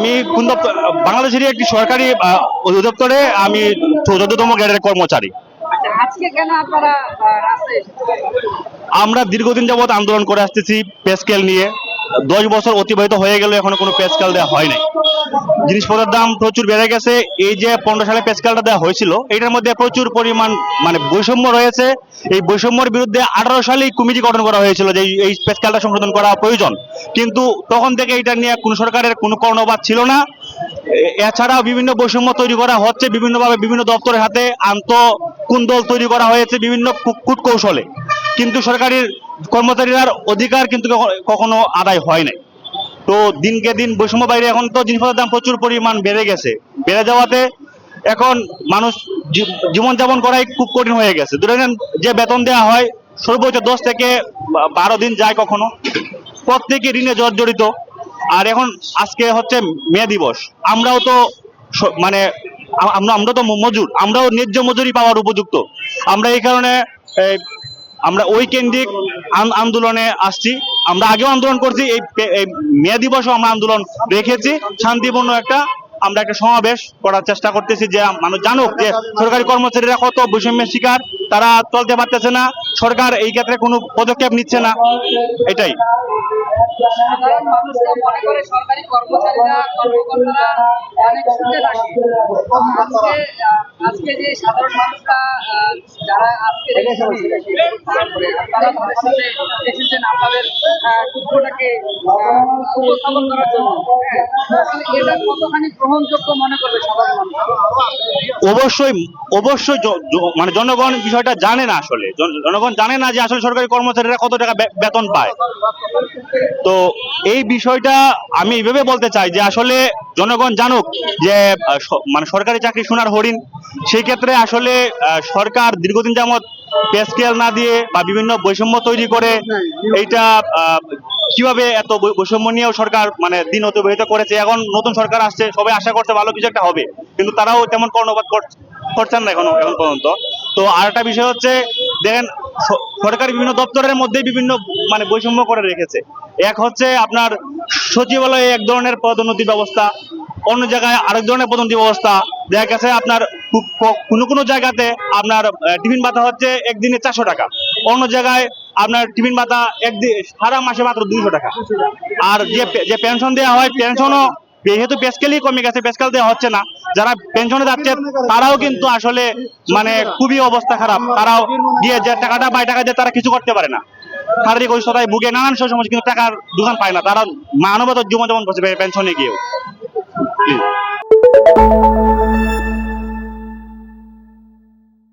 আমি কোন দপ্তর, বাংলাদেশের একটি সরকারি অধিদপ্তরে আমি 14তম গ্রেডের কর্মচারী। আজকে কেন আপনারা রাস্তায় এসেছেন? আমরা দীর্ঘদিন যাবৎ আন্দোলন করে আসতেছি পে স্কেল নিয়ে। 10 বছর অতিবাহিত হয়ে গেল, এখনো কোনো পে স্কেল দেওয়া হয় নাই। জিনিসপত্রের দাম প্রচুর বেড়ে গেছে। এই যে 15 সালে পে স্কেলটা দেওয়া হয়েছিল, এটার মধ্যে প্রচুর পরিমাণ মানে বৈষম্য রয়েছে। এই বৈষম্যের বিরুদ্ধে 18 সালেই কমিটি গঠন করা হয়েছিল যে এই পে স্কেলটা সংশোধন করা প্রয়োজন, কিন্তু তখন থেকে এটা নিয়ে কোন সরকারের কোনো কর্ণপাত ছিল না। এছাড়াও বিভিন্ন বৈষম্য তৈরি করা হচ্ছে বিভিন্নভাবে, বিভিন্ন দপ্তরের হাতে আন্তঃকুন্দল তৈরি করা হয়েছে বিভিন্ন কূটকৌশলে, কিন্তু সরকারি কর্মচারীর অধিকার কিন্তু কখনো আদায় হয় নাই। তো দিনকে দিন বৈষম্য বাইরে, এখন তো জিনিসপত্রের দাম প্রচুর পরিমাণ বেড়ে গেছে। বেড়ে যাওয়াতে এখন মানুষ জীবনযাপন করাই খুব কঠিন হয়ে গেছে। ধরে নেন যে বেতন দেওয়া হয় সর্বোচ্চ 10 থেকে 12 দিন যায়, কখনো প্রত্যেকে ঋণে জর্জরিত। আর এখন আজকে হচ্ছে মে দিবস, আমরাও তো মানে আমরা তো মজুর, আমরাও ন্যায্য মজুরি পাওয়ার উপযুক্ত। আমরা এই কারণে আমরা ওই কেন্দ্রিক আন্দোলনে আসছি। আমরা আগেও আন্দোলন করছি, এই মে দিবসও আমরা আন্দোলন রেখেছি। শান্তিপূর্ণ আমরা একটা সমাবেশ করার চেষ্টা করতেছি, যে মানুষ জানুক যে সরকারি কর্মচারীরা কত বৈষম্যের শিকার, তারা চলতে পারতেছে না, সরকার এই ক্ষেত্রে কোনো পদক্ষেপ নিচ্ছে না। এটাই। সাধারণ মানুষরা মনে করে সরকারি কর্মচারীরা কর্মকর্তারা অনেক সুখে থাকে। আজকে যে সাধারণ মানুষরা যারা আজকে তারা তাদের সাথে এসেছেন আপনাদের দুঃখটাকে উপস্থাপন করার জন্য, এটা কতখানি গ্রহণযোগ্য মনে করবে সাধারণ মানুষ? অবশ্যই অবশ্যই মানে জনগণ বিষয়টা জানে না। আসলে জনগণ জানে না যে আসলে সরকারি কর্মচারীরা কত টাকা বেতন পায়। তো এই বিষয়টা আমি এইভাবে বলতে চাই যে আসলে জনগণ জানুক যে মানে সরকারি চাকরি সোনার হরিণ। সেই ক্ষেত্রে আসলে সরকার দীর্ঘদিন যাবৎ পে স্কেল না দিয়ে বা বিভিন্ন বৈষম্য তৈরি করে এইটা কিভাবে এত বৈষম্য নিয়েও সরকার মানে দিন অতিবাহিত করেছে। এখন নতুন সরকার আসছে, সবাই আশা করছে ভালো কিছু একটা হবে, কিন্তু তারাও তেমন কর্ণপাত করছেন না এখন পর্যন্ত। তো আর একটা বিষয় হচ্ছে, দেখেন সরকারি বিভিন্ন দপ্তরের মধ্যে বিভিন্ন মানে বৈষম্য করে রেখেছে। এক হচ্ছে আপনার সচিবালয়ে এক ধরনের পদোন্নতির ব্যবস্থা, অন্য জায়গায় আরেক ধরনের পদোন্নতি ব্যবস্থা। দেখা গেছে আপনার কোনো জায়গাতে আপনার টিফিন ভাতা হচ্ছে একদিনে 400 টাকা, অন্য জায়গায় আপনার টিফিন ভাতা একদিন সারা মাসে মাত্র 200 টাকা। আর যে পেনশন দেওয়া হয়, পেনশনও যেহেতু পে স্কেলই কমে গেছে, পে স্কেল দেওয়া হচ্ছে না। যারা পেনশনে যাচ্ছে তারাও কিন্তু আসলে মানে খুবই অবস্থা খারাপ। তারাও গিয়ে যে টাকাটা পায়, টাকা দিয়ে তারা কিছু করতে পারে না, শারীরিক অসুস্থতায় ভুগে, নানান সমস্যা, কিন্তু টাকার দোকান পায় না। তারা মানবতার জীবনযাপন করছে পেনশনে গিয়েও।